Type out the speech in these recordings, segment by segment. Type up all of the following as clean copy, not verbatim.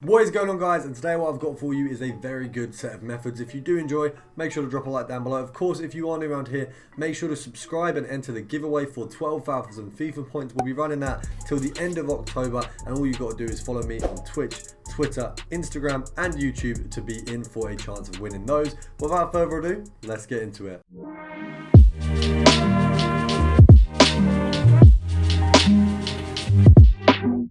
What is going on, guys? And today what I've got for you is a very good set of methods. If you do enjoy, make sure to drop a like down below. Of course, if you are new around here, make sure to subscribe and enter the giveaway for 12,000 FIFA points. We'll be running that till the end of October, and all you've got to do is follow me on Twitch, Twitter, Instagram and YouTube to be in for a chance of winning those. Without further ado, let's get into it.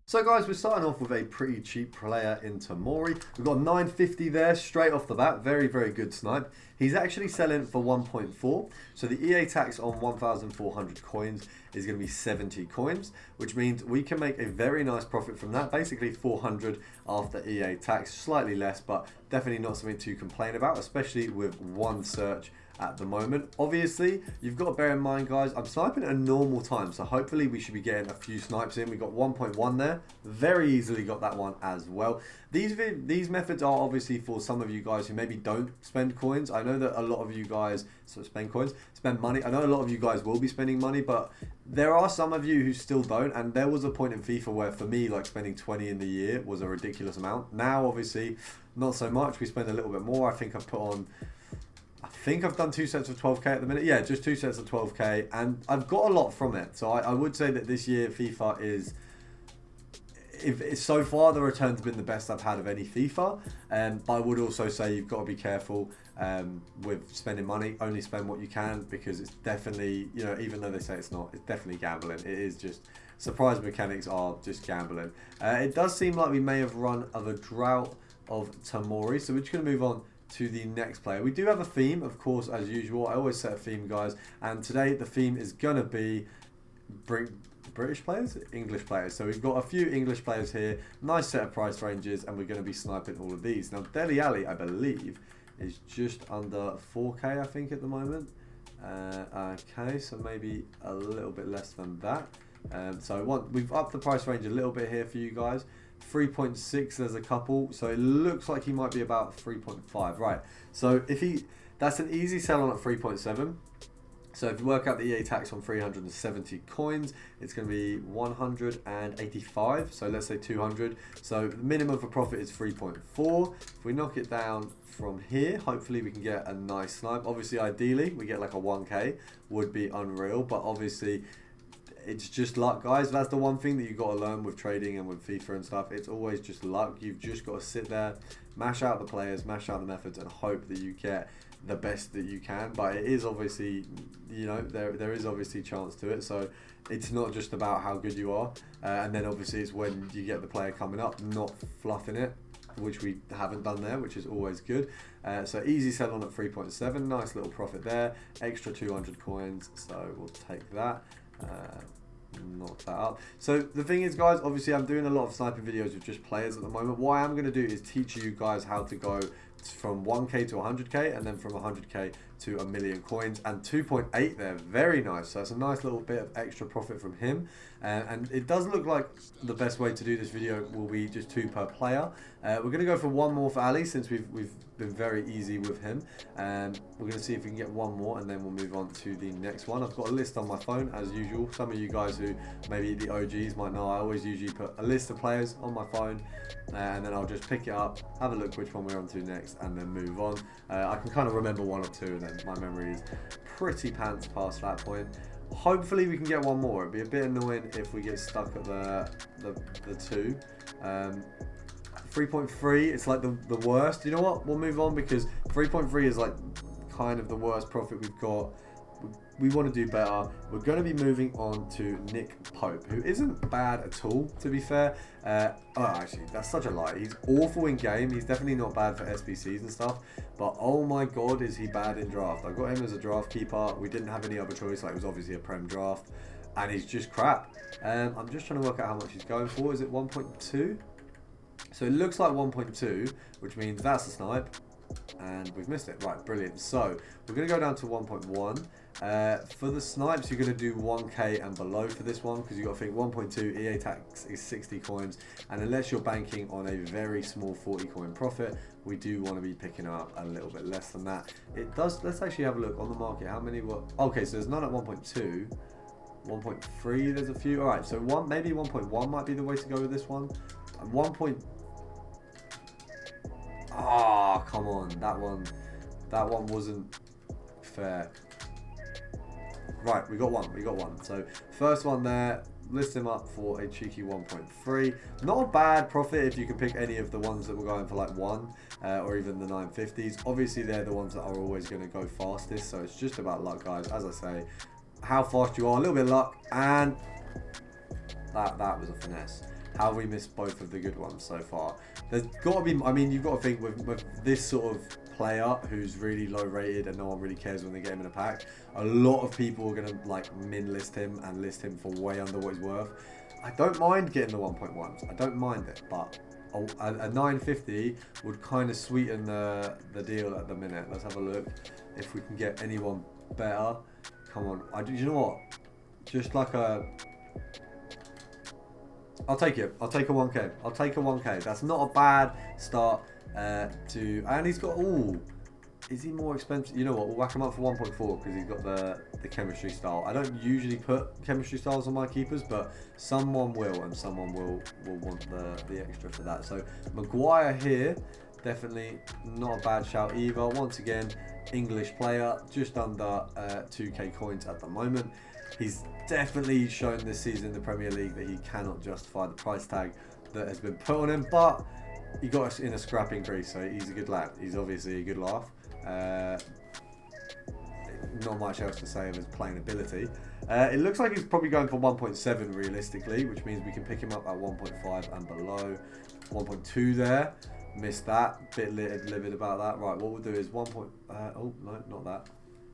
So guys, we're starting off with a pretty cheap player in Tamori. We've got 950 there straight off the bat. Very, very good snipe. He's actually selling for 1.4. So the EA tax on 1,400 coins is going to be 70 coins, which means we can make a very nice profit from that. Basically 400 after EA tax, slightly less, but definitely not something to complain about, especially with one search at the moment. Obviously, you've got to bear in mind, guys, I'm sniping at a normal time, so hopefully we should be getting a few snipes in. We got 1.1 there, very easily got that one as well. These methods are obviously for some of you guys who maybe don't spend coins. I know that a lot of you guys spend money. I know a lot of you guys will be spending money, but there are some of you who still don't, and there was a point in FIFA where for me, like, spending 20 in the year was a ridiculous amount. Now, obviously, not so much. We spend a little bit more. I think I've done 2 sets of 12k at the minute. Yeah, just 2 sets of 12k, and I've got a lot from it. So I would say that this year FIFA is, so far the return's been the best I've had of any FIFA. But I would also say you've got to be careful with spending money. Only spend what you can, because it's definitely, you know, even though they say it's not, it's definitely gambling. It is just, surprise mechanics are just gambling. It does seem like we may have run of a drought of Tamori, so we're just going to move on to the next player. We do have a theme, of course, as usual. I always set a theme, guys, and today the theme is gonna be British players, English players. So we've got a few English players here, nice set of price ranges, and we're going to be sniping all of these. Now Dele Alli, I believe, is just under 4k, I think, at the moment. Okay, so maybe a little bit less than that. We've upped the price range a little bit here for you guys. 3.6, there's a couple, so it looks like he might be about 3.5, right? So that's an easy sell on at 3.7. So if you work out the EA tax on 370 coins, it's going to be 185. So let's say 200. So the minimum for profit is 3.4. If we knock it down from here, hopefully we can get a nice snipe. Obviously, ideally, we get like a 1k, would be unreal, but obviously it's just luck, guys. That's the one thing that you've got to learn with trading and with FIFA and stuff. It's always just luck. You've just got to sit there, mash out the players, mash out the methods, and hope that you get the best that you can. But it is obviously, you know, there is obviously chance to it. So it's not just about how good you are. And then obviously it's when you get the player coming up, not fluffing it, which we haven't done there, which is always good. So easy sell on at 3.7. Nice little profit there. Extra 200 coins. So we'll take that. Knock that up. So the thing is, guys, obviously I'm doing a lot of sniping videos with just players at the moment. What I am going to do is teach you guys how to go from 1k to 100k, and then from 100k to 1,000,000 coins, and 2.8 there, very nice. So that's a nice little bit of extra profit from him, and it does look like the best way to do this video will be just 2 per player. We're going to go for 1 more for Ali, since we've been very easy with him. We're going to see if we can get 1 more, and then we'll move on to the next one. I've got a list on my phone as usual. Some of you guys who maybe the OGs might know, I always usually put a list of players on my phone, and then I'll just pick it up, have a look which one we're on to next, and then move on. I can kind of remember 1 or 2, and then my memory is pretty pants past that point. Hopefully we can get 1 more. It'd be a bit annoying if we get stuck at the 2. 3.3, it's like the worst. You know what? We'll move on, because 3.3 is like kind of the worst profit we've got. We want to do better. We're going to be moving on to Nick Pope, who isn't bad at all, to be fair. Actually, that's such a lie. He's awful in game. He's definitely not bad for SBCs and stuff, but oh my god, is he bad in draft. I got him as a draft keeper. We didn't have any other choice. Like, it was obviously a Prem draft, and he's just crap. I'm just trying to work out how much he's going for. Is it 1.2? So it looks like 1.2, which means that's a snipe, and we've missed it. Right, brilliant. So we're going to go down to 1.1. For the snipes, you're going to do 1k and below for this one, because you've got to think 1.2 EA tax is 60 coins, and unless you're banking on a very small 40 coin profit, we do want to be picking up a little bit less than that. It does. Let's actually have a look on the market. How many were? Okay, so there's none at 1.2. 1.3, there's a few. All right, so maybe 1.1 might be the way to go with this one. 1. Oh, come on. That one wasn't fair. Right, we got one. So first one there, list him up for a cheeky 1.3. Not a bad profit if you can pick any of the ones that were going for like 1 or even the 950s. Obviously, they're the ones that are always going to go fastest, so it's just about luck, guys. As I say, how fast you are, a little bit of luck, and that was a finesse. How have we missed both of the good ones so far? There's got to be, I mean, you've got to think with this sort of player who's really low rated and no one really cares when they get him in a pack, a lot of people are going to like min list him and list him for way under what he's worth. I don't mind getting the 1.1s. I don't mind it, but a 950 would kind of sweeten the deal at the minute. Let's have a look if we can get anyone better. Come on. You know what? Just like a... I'll take it. I'll take a 1k. I'll take a 1k. That's not a bad start to... And he's got... Ooh. Is he more expensive? You know what? We'll whack him up for 1.4 because he's got the chemistry style. I don't usually put chemistry styles on my keepers, but someone will, and someone will want the extra for that. So Maguire here, definitely not a bad shout either. Once again, English player, just under 2k coins at the moment. He's definitely shown this season in the Premier League that he cannot justify the price tag that has been put on him, but he got us in a scrap increase, so he's a good lad. He's obviously a good laugh. Not much else to say of his playing ability. It looks like he's probably going for 1.7 realistically, which means we can pick him up at 1.5 and below. 1.2 there. Missed that. Bit livid about that. Right, what we'll do is 1. Oh, no, not that.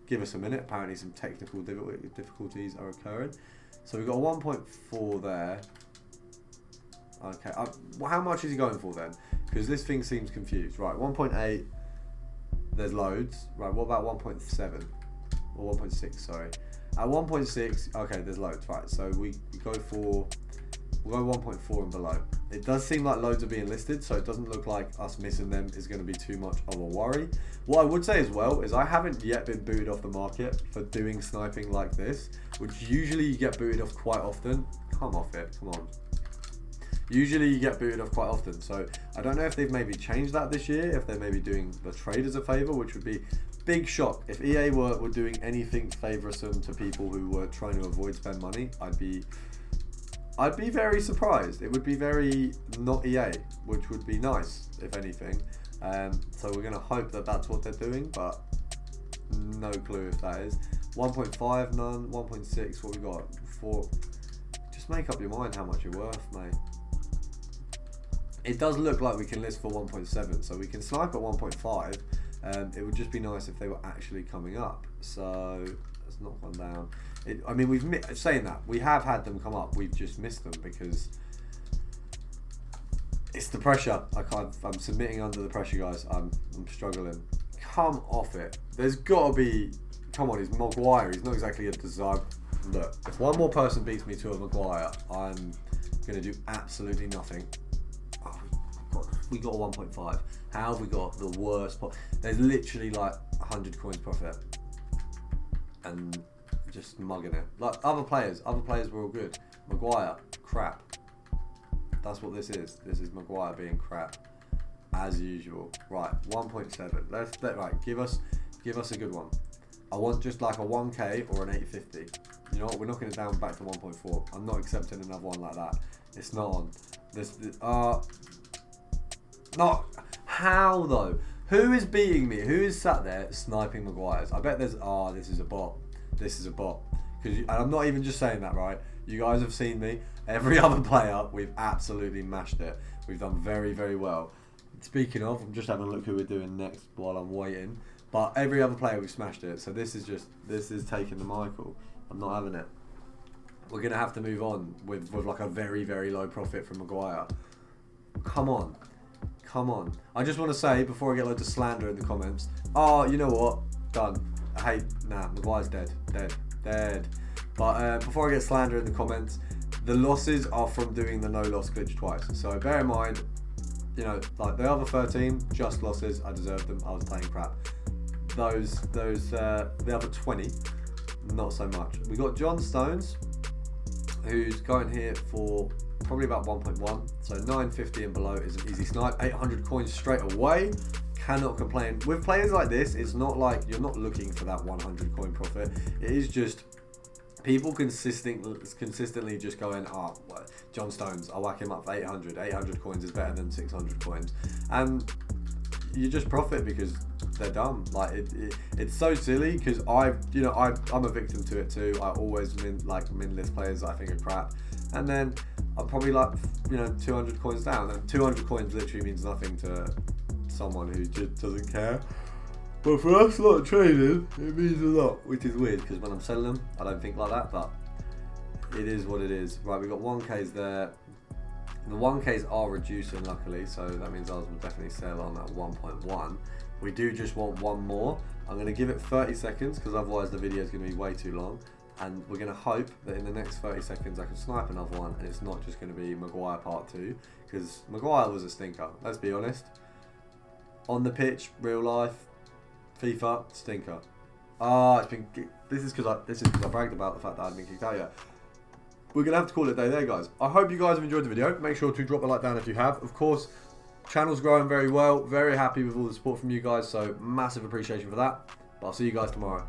Give us a minute. Apparently some technical difficulties are occurring. So we've got a 1.4 there. Okay, how much is he going for then? Because this thing seems confused. Right, 1.8. There's loads. Right, what about 1.7? Or 1.6, sorry. At 1.6, okay, there's loads. Right, so we'll go 1.4 and below. It does seem like loads are being listed, so it doesn't look like us missing them is going to be too much of a worry. What I would say as well is I haven't yet been booted off the market for doing sniping like this, which usually you get booted off quite often. Come off it, come on. Usually you get booted off quite often, so I don't know if they've maybe changed that this year, if they're maybe doing the traders a favour, which would be big shock. If EA were doing anything favoursome to people who were trying to avoid spend money, I'd be very surprised. It would be very not EA, which would be nice, if anything. So we're going to hope that that's what they're doing, but no clue if that is. 1.5, none. 1.6, what we got? 4. Just make up your mind how much you're worth, mate. It does look like we can list for 1.7, so we can snipe at 1.5. It would just be nice if they were actually coming up. So let's knock one down. I mean, saying that, we have had them come up. We've just missed them because it's the pressure. I'm submitting under the pressure, guys. I'm struggling. Come off it. There's got to be... Come on, he's Maguire. He's not exactly a desirable... Look, if one more person beats me to a Maguire, I'm going to do absolutely nothing. Oh, we got a 1.5. How have we got the worst... There's literally like 100 coins profit. And just mugging it. Like other players were all good. Maguire, crap. That's what this is. This is Maguire being crap. As usual. Right, 1.7. Right, give us a good one. I want just like a 1k or an 850. You know what? We're knocking it down back to 1.4. I'm not accepting another one like that. It's not on. Not. How though? Who is beating me? Who is sat there sniping Maguires? I bet there's... this is a bot. This is a bot. And I'm not even just saying that, right? You guys have seen me. Every other player, we've absolutely mashed it. We've done very, very well. Speaking of, I'm just having a look who we're doing next while I'm waiting. But every other player, we've smashed it. So this is taking the Michael. I'm not having it. We're going to have to move on with like a very, very low profit from Maguire. Come on. Come on. I just want to say, before I get loads of slander in the comments, you know what? Done. Maguire's dead. Dead. But before I get slander in the comments, the losses are from doing the no loss glitch twice. So bear in mind, you know, like the other 13, just losses. I deserved them. I was playing crap. The other 20, not so much. We got John Stones, who's going here for probably about 1.1. So 950 and below is an easy snipe. 800 coins straight away. cannot complain. With players like this, it's not like you're not looking for that 100 coin profit. It is just people consistently just going, oh, John Stones, I'll whack him up for 800. 800 coins is better than 600 coins. And you just profit because they're dumb. Like it's so silly because I'm a victim to it too. I always min list players that I think are crap, and then I'm probably like 200 coins down, and 200 coins literally means nothing to someone who just doesn't care. But for us lot trading, it means a lot, which is weird because when I'm selling them, I don't think like that, but it is what it is. Right, we got 1Ks there. The 1Ks are reducing luckily, so that means ours will definitely sell on at 1.1. We do just want one more. I'm going to give it 30 seconds because otherwise the video is going to be way too long. And we're going to hope that in the next 30 seconds I can snipe another one and it's not just going to be Maguire part 2. Because Maguire was a stinker, let's be honest. On the pitch, real life, FIFA, stinker. This is because I bragged about the fact that I hadn't been kicked out yet. We're going to have to call it a day there, guys. I hope you guys have enjoyed the video. Make sure to drop a like down if you have. Of course, channel's growing very well. Very happy with all the support from you guys, so massive appreciation for that. But I'll see you guys tomorrow.